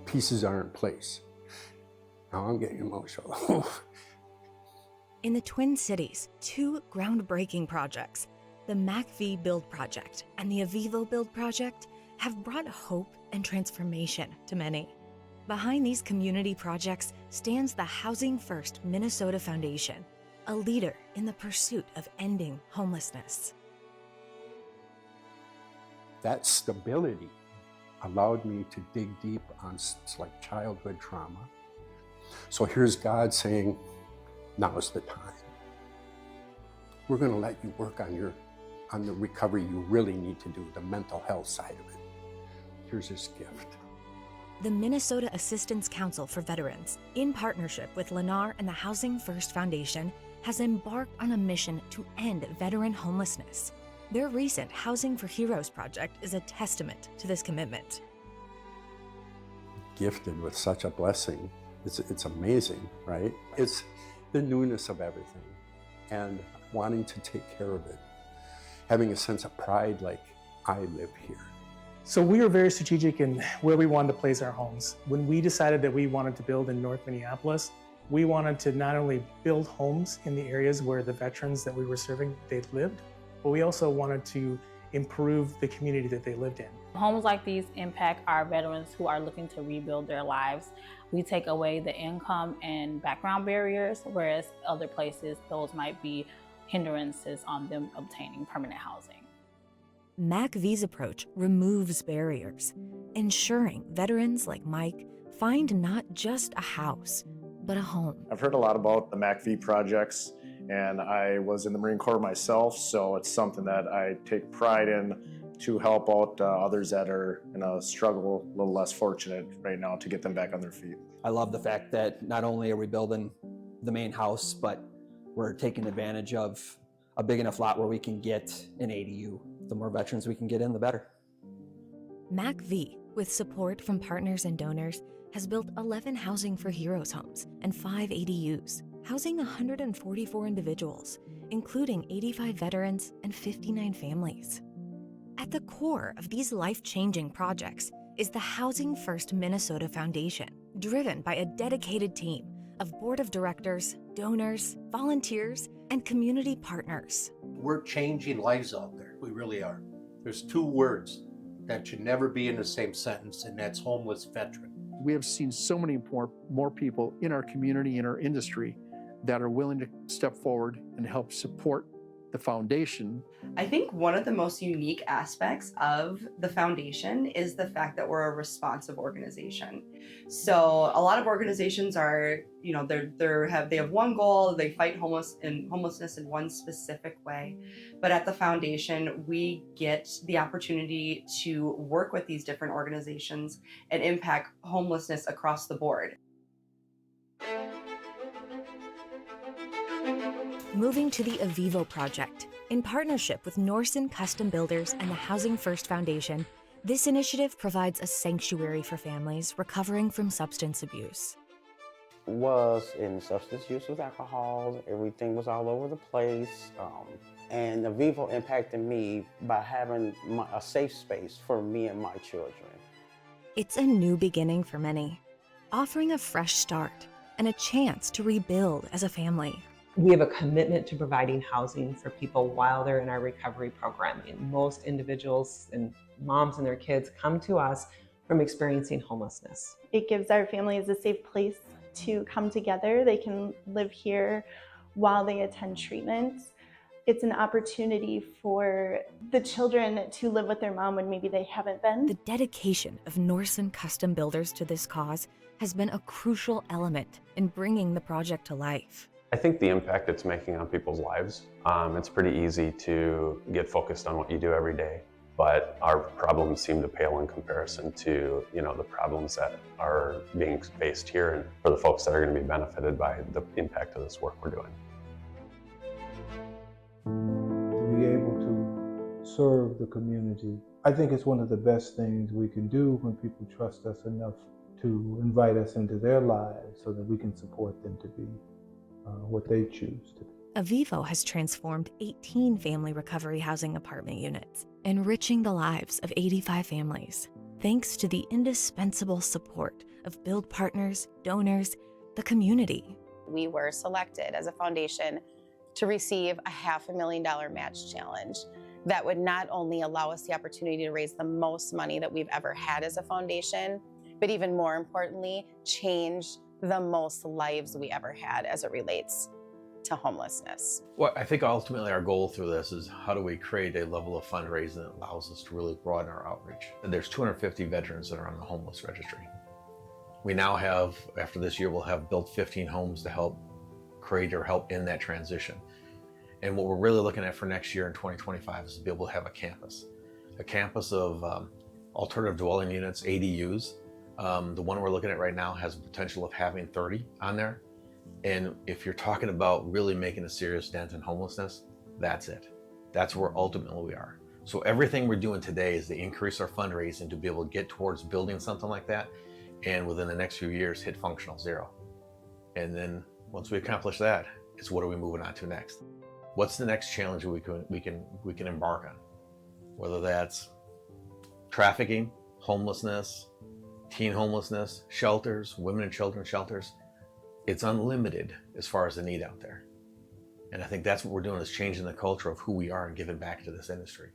pieces are in place. Now I'm getting emotional. In the Twin Cities, two groundbreaking projects, the MACV Build Project and the Avivo Build Project, have brought hope and transformation to many. Behind these community projects stands the Housing First Minnesota Foundation, a leader in the pursuit of ending homelessness. That stability allowed me to dig deep on like childhood trauma. So here's God saying, now's the time. We're going to let you work on the recovery you really need to do, the mental health side of it. Here's this gift. The Minnesota Assistance Council for Veterans, in partnership with Lennar and the Housing First Foundation, has embarked on a mission to end veteran homelessness. Their recent Housing for Heroes project is a testament to this commitment. Gifted with such a blessing. It's amazing, right? It's the newness of everything and wanting to take care of it. Having a sense of pride like, I live here. So we were very strategic in where we wanted to place our homes. When we decided that we wanted to build in North Minneapolis, we wanted to not only build homes in the areas where the veterans that we were serving, they lived, but we also wanted to improve the community that they lived in. Homes like these impact our veterans who are looking to rebuild their lives. We take away the income and background barriers, whereas other places, those might be hindrances on them obtaining permanent housing. MACV's approach removes barriers, ensuring veterans like Mike find not just a house, but a home. I've heard a lot about the MACV projects, and I was in the Marine Corps myself, so it's something that I take pride in to help out others that are in a struggle, a little less fortunate right now, to get them back on their feet. I love the fact that not only are we building the main house, but we're taking advantage of a big enough lot where we can get an ADU. The more veterans we can get in, the better. MACV, with support from partners and donors, has built 11 Housing for Heroes homes and 5 ADUs, housing 144 individuals, including 85 veterans and 59 families. At the core of these life-changing projects is the Housing First Minnesota Foundation, driven by a dedicated team of board of directors, donors, volunteers, and community partners. We're changing lives out there. We really are. There's 2 words that should never be in the same sentence, and that's homeless veteran. We have seen so many more people in our community, in our industry, that are willing to step forward and help support the foundation. I think one of the most unique aspects of the foundation is the fact that we're a responsive organization. So a lot of organizations are, they have one goal, they fight homelessness in one specific way. But at the foundation, we get the opportunity to work with these different organizations and impact homelessness across the board. Moving to the Avivo Project. In partnership with Norson Custom Builders and the Housing First Foundation, this initiative provides a sanctuary for families recovering from substance abuse. Was in substance use with alcohol. Everything was all over the place. And Avivo impacted me by having a safe space for me and my children. It's a new beginning for many, offering a fresh start and a chance to rebuild as a family. We have a commitment to providing housing for people while they're in our recovery program. And most individuals and moms and their kids come to us from experiencing homelessness. It gives our families a safe place to come together. They can live here while they attend treatment. It's an opportunity for the children to live with their mom when maybe they haven't been. The dedication of Norson Custom Builders to this cause has been a crucial element in bringing the project to life. I think the impact it's making on people's lives, it's pretty easy to get focused on what you do every day, but our problems seem to pale in comparison to, the problems that are being faced here and for the folks that are going to be benefited by the impact of this work we're doing. To be able to serve the community, I think it's one of the best things we can do when people trust us enough to invite us into their lives so that we can support them to be what they choose to be. Avivo has transformed 18 family recovery housing apartment units, enriching the lives of 85 families, thanks to the indispensable support of build partners, donors, the community. We were selected as a foundation to receive a $500,000 match challenge that would not only allow us the opportunity to raise the most money that we've ever had as a foundation, but even more importantly, change the most lives we ever had as it relates to homelessness. Well, I think ultimately our goal through this is how do we create a level of fundraising that allows us to really broaden our outreach. And there's 250 veterans that are on the homeless registry. We now have, after this year, we'll have built 15 homes to help create or help in that transition. And what we're really looking at for next year in 2025 is to be able to have a campus of alternative dwelling units, ADUs. The one we're looking at right now has the potential of having 30 on there. And if you're talking about really making a serious dent in homelessness, that's it. That's where ultimately we are. So everything we're doing today is to increase our fundraising to be able to get towards building something like that, and within the next few years hit functional zero. And then once we accomplish that, it's what are we moving on to next? What's the next challenge we can embark on? Whether that's trafficking, homelessness, teen homelessness, shelters, women and children shelters. It's unlimited as far as the need out there. And I think that's what we're doing, is changing the culture of who we are and giving back to this industry.